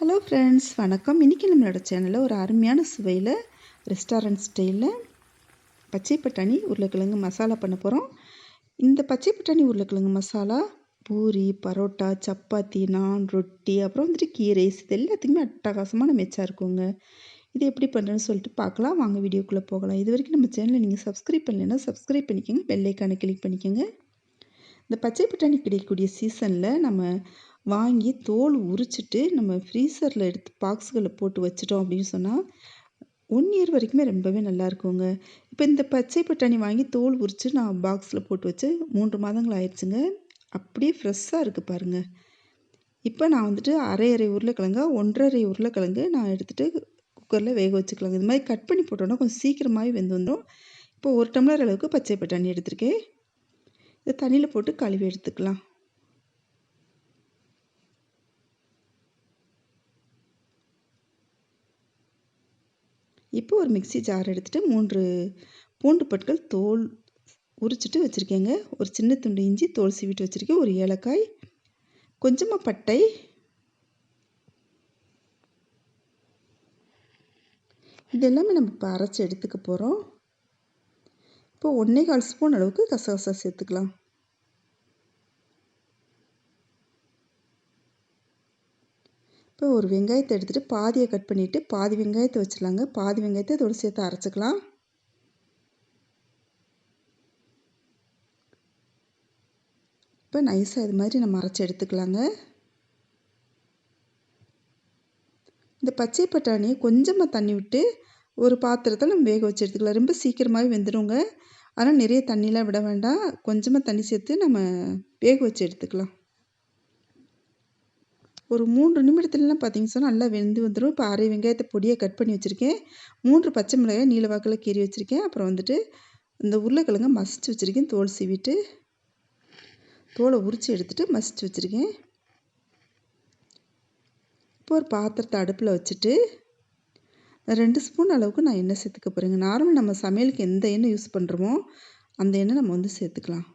Hello friends, வணக்கம். இன்றைக்கி நம்மளோட சேனலில் ஒரு அருமையான சுவையில் ரெஸ்டாரண்ட் ஸ்டைலில் பச்சை பட்டாணி உருளைக்கிழங்கு மசாலா பண்ண போகிறோம். இந்த பச்சை பட்டாணி உருளைக்கிழங்கு மசாலா பூரி, பரோட்டா, சப்பாத்தி, நான் ரொட்டி, அப்புறம் வந்துட்டு கீரை இது எல்லாத்துக்குமே அட்டகாசமான மெச்சாக இருக்குங்க. இது எப்படி பண்ணுறேன்னு சொல்லிட்டு பார்க்கலாம். வாங்க வீடியோக்குள்ளே போகலாம். இது வரைக்கும் நம்ம சேனலை நீங்கள் சப்ஸ்கிரைப் பண்ணலைன்னா சப்ஸ்கிரைப் பண்ணிக்கோங்க, பெல் ஐக்கானை கிளிக் பண்ணிக்கோங்க. இந்த பச்சை பட்டாணி கிடைக்கக்கூடிய சீசனில் நம்ம வாங்கி தோல் உரிச்சிட்டு நம்ம ஃப்ரீசரில் எடுத்து பாக்ஸுகளில் போட்டு வச்சிட்டோம் அப்படின்னு சொன்னால் 1 இயர் வரைக்குமே ரொம்பவே நல்லா இருக்குங்க. இப்போ இந்த பச்சை பட்டாணி வாங்கி தோல் உரித்து நான் பாக்ஸில் போட்டு வச்சு 3 மாதங்கள் ஆயிடுச்சுங்க. அப்படியே ஃப்ரெஷ்ஷாக இருக்குது பாருங்கள். இப்போ நான் வந்துட்டு அரை உருளைக்கிழங்கா 1.5 உருளைக்கிழங்கு நான் எடுத்துகிட்டு குக்கரில் வேக வச்சுக்கலாங்க. இது மாதிரி கட் பண்ணி போட்டோன்னா கொஞ்சம் சீக்கிரமாகவே வெந்து வந்துடும். இப்போ 1 டம்ளர் அளவுக்கு பச்சை பட்டாணி எடுத்திருக்கேன். இதை தண்ணியில் போட்டு கழுவி எடுத்துக்கலாம். இப்போ ஒரு மிக்ஸி ஜார் எடுத்துகிட்டு 3 பூண்டு பற்கள் தோல் உரிச்சிட்டு வச்சுருக்கேங்க. ஒரு சின்ன துண்டு இஞ்சி தோல் சீவிட்டு வச்சுருக்கேன். ஒரு ஏலக்காய், கொஞ்சமாக பட்டை, இது எல்லாமே நம்ம இப்போ அரைச்சி எடுத்துக்க போகிறோம். இப்போ 1.25 ஸ்பூன் அளவுக்கு கசகசா சேர்த்துக்கலாம். இப்போ ஒரு வெங்காயத்தை எடுத்துகிட்டு பாதியை கட் பண்ணிவிட்டு பாதி வெங்காயத்தை வச்சிடலாங்க. பாதி வெங்காயத்தை இதோடு சேர்த்து அரைச்சிக்கலாம். இப்போ நைஸாக இது மாதிரி நம்ம அரைச்சி எடுத்துக்கலாங்க. இந்த பச்சை பட்டாணியை கொஞ்சமாக தண்ணி விட்டு ஒரு பாத்திரத்தில் நம்ம வேக வச்சு எடுத்துக்கலாம். ரொம்ப சீக்கிரமாகவே வெந்துடுங்க. ஆனால் நிறைய தண்ணிலாம் விட வேண்டாம். கொஞ்சமாக தண்ணி சேர்த்து நம்ம வேக வச்சு எடுத்துக்கலாம். ஒரு 3 நிமிடத்துலலாம் பார்த்தீங்கன்னு சொன்னால் நல்லா வெந்து வந்துடும். இப்போ அரை வெங்காயத்தை பொடியாக கட் பண்ணி வச்சுருக்கேன். 3 பச்சை மிளகாய் நீல வாக்கில் கீறி வச்சுருக்கேன். அப்புறம் வந்துட்டு இந்த உருளைக்கிழங்கை மசிச்சு வச்சுருக்கேன். தோல் சீவிட்டு தோலை உரித்து எடுத்துகிட்டு மசிச்சு வச்சுருக்கேன். இப்போ ஒரு பாத்திரத்தை அடுப்பில் வச்சுட்டு 2 ஸ்பூன் அளவுக்கு நான் எண்ணெய் சேர்த்துக்க போகிறேங்க. நார்மல் நம்ம சமையலுக்கு எந்த எண்ணெய் யூஸ் பண்ணுறோமோ அந்த எண்ணெய் நம்ம வந்து சேர்த்துக்கலாம்.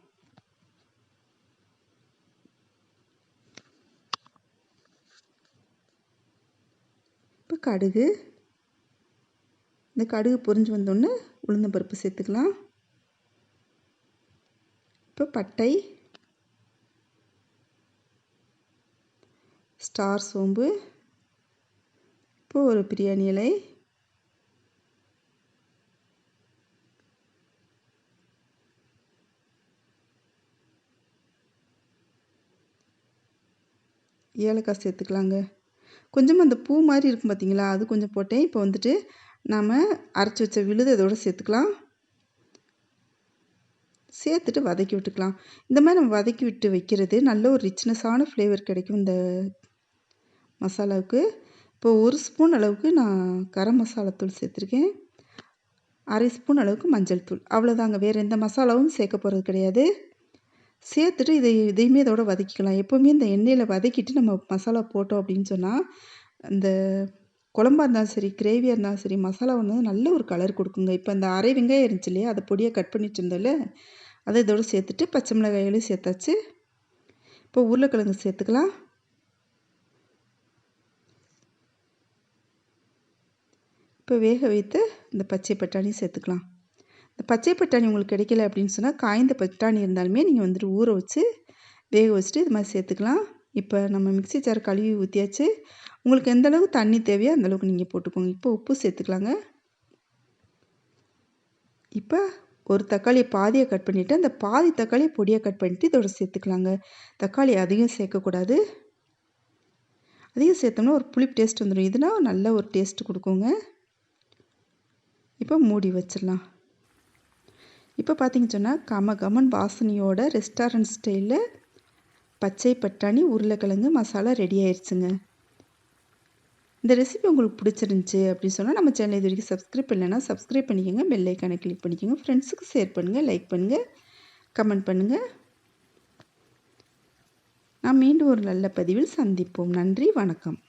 இப்போ கடுகு, இந்த கடுகு பொரிஞ்சு வந்தோடனே உளுந்தம்பருப்பு சேர்த்துக்கலாம். இப்போ பட்டை, ஸ்டார் சோம்பு, இப்போ ஒரு பிரியாணி இலை, ஏலக்காய் சேர்த்துக்கலாங்க. கொஞ்சமாக அந்த பூ மாதிரி இருக்கும் பார்த்தீங்களா, அது கொஞ்சம் போட்டேன். இப்போ வந்துட்டு நாம் அரைச்சி வச்ச விழுது இதோடு சேர்த்துக்கலாம். சேர்த்துட்டு வதக்கி விட்டுக்கலாம். இந்த மாதிரி நம்ம வதக்கி விட்டு வைக்கிறது நல்ல ஒரு ரிச்னஸான ஃப்ளேவர் கிடைக்கும் இந்த மசாலாவுக்கு. இப்போ 1 ஸ்பூன் அளவுக்கு நான் கரம் மசாலா தூள் சேர்த்துருக்கேன். அரை ஸ்பூன் அளவுக்கு மஞ்சள் தூள், அவ்வளோதாங்க. வேறு எந்த மசாலாவும் சேர்க்க போகிறது கிடையாது. சேர்த்துட்டு இதையுமே இதோட வதக்கிக்கலாம். எப்போவுமே இந்த எண்ணெயில் வதக்கிட்டு நம்ம மசாலா போட்டோம் அப்படின்னு சொன்னால் இந்த குழம்பா இருந்தாலும் சரி, கிரேவியாக இருந்தாலும் சரி, மசாலா வந்து நல்ல ஒரு கலர் கொடுக்குங்க. இப்போ இந்த அரை வெங்காயம் இருந்துச்சு இல்லையா, அதை பொடியாக கட் பண்ணிட்டு இருந்தோம்ல, அதை இதோடு சேர்த்துட்டு பச்சை மிளகாயிலையும் சேர்த்தாச்சு. இப்போ உருளைக்கிழங்கு சேர்த்துக்கலாம். இப்போ வேக வைத்து இந்த பச்சை பட்டாணி சேர்த்துக்கலாம். இந்த பச்சை பட்டாணி உங்களுக்கு கிடைக்கல அப்படின்னு சொன்னால் காய்ந்த பட்டாணி இருந்தாலுமே நீங்கள் வந்துட்டு ஊற வச்சு வேக வச்சுட்டு இது மாதிரி சேர்த்துக்கலாம். இப்போ நம்ம மிக்ஸி ஜார் கழுவி ஊற்றியாச்சு. உங்களுக்கு எந்த அளவுக்கு தண்ணி தேவையோ அந்தளவுக்கு நீங்கள் போட்டுக்கோங்க. இப்போ உப்பு சேர்த்துக்கலாங்க. இப்போ ஒரு தக்காளியை பாதியாக கட் பண்ணிவிட்டு அந்த பாதி தக்காளியை பொடியாக கட் பண்ணிவிட்டு இதோட சேர்த்துக்கலாங்க. தக்காளி அதிகம் சேர்க்கக்கூடாது. அதிகம் சேர்த்தோம்னா ஒரு புளிப்பு டேஸ்ட் வந்துடும். இதுனா நல்ல ஒரு டேஸ்ட் கொடுக்குங்க. இப்போ மூடி வச்சிடலாம். இப்போ பார்த்தீங்கன்னு சொன்னால் கமகமன் வாசனையோட ரெஸ்டாரண்ட் ஸ்டைலில் பச்சை பட்டாணி உருளைக்கிழங்கு மசாலா ரெடி ஆயிடுச்சுங்க. இந்த ரெசிபி உங்களுக்கு பிடிச்சிருந்துச்சி அப்படின்னு சொன்னால் நம்ம சேனல் இது வரைக்கும் சப்ஸ்கிரைப் பண்ணலைன்னா சப்ஸ்கிரைப் பண்ணிக்கோங்க, பெல் ஐக்கானை கிளிக் பண்ணிக்கோங்க. ஃப்ரெண்ட்ஸுக்கு ஷேர் பண்ணுங்கள், லைக் பண்ணுங்கள், கமெண்ட் பண்ணுங்கள். நான் மீண்டும் ஒரு நல்ல பதிவில் சந்திப்போம். நன்றி, வணக்கம்.